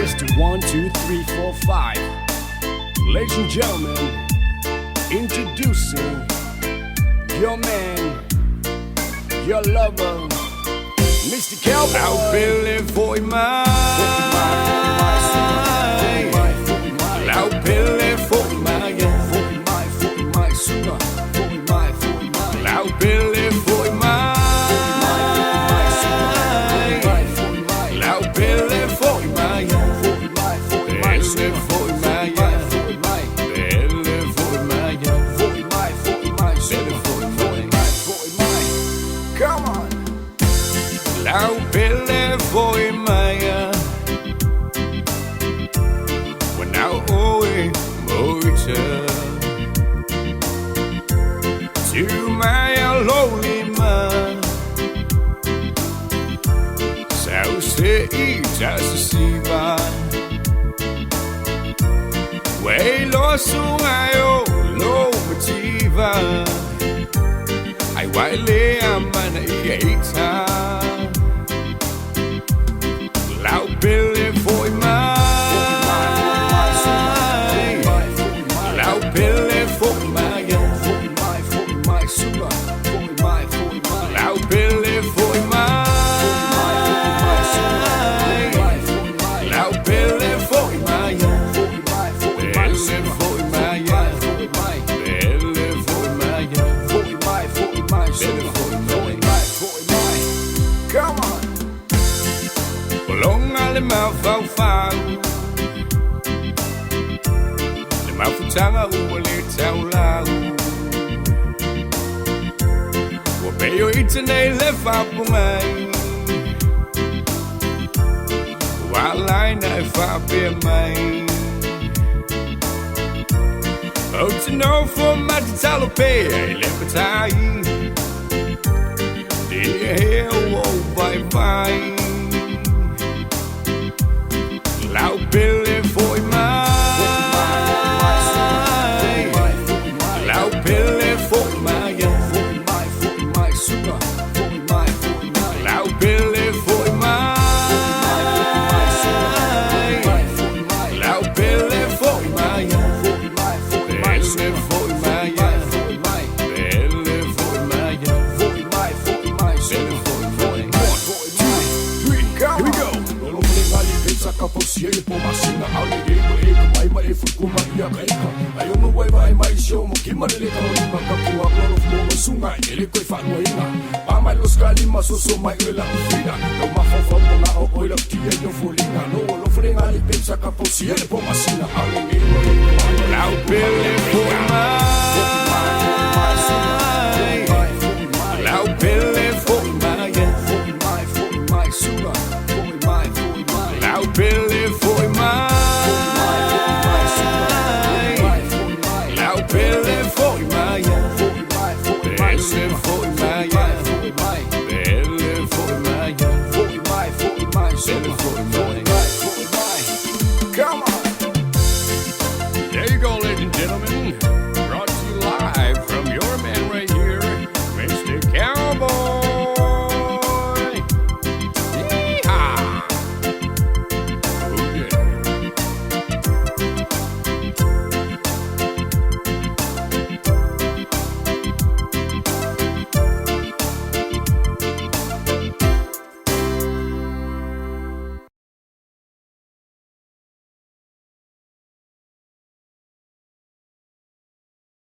Just a 1, 2, 3, 4, 5. Ladies and gentlemen, introducing your man, your lover, Mr. Cowboy. Loud Billy for my, loud Billy for my, loud Billy for my, loud Billy for my, come on. Loud Billy for my, when now owing motor to my lonely man. So say just see by way lost so I low motiva. I wildly am an eater. Loud Billy for my, loud Billy for my, loud Billy for my, loud Billy for my, Come on. Long alle mouth foul. The mouth tanga little loud. What pay you eating a left up for me? While I never be mine. Oh, to know for my talope, I left a tie. Dear, oh, bye bye. Loud Billy for my, loud Billy for my, loud Billy for my, loud Billy for my, Kapos hier po masina holiday mo may maifod ko mariyak ka ayaw mo way may show mo kimalili ka rin magkakuha klorof mo masungay iliko'y fan mo ina pamalos ka rin masusumay ilang fina no mafafam mo na oko'y lang tiyan yung fulina no olof rin alipin sa kapos hier po masina holiday mo loud Billy for my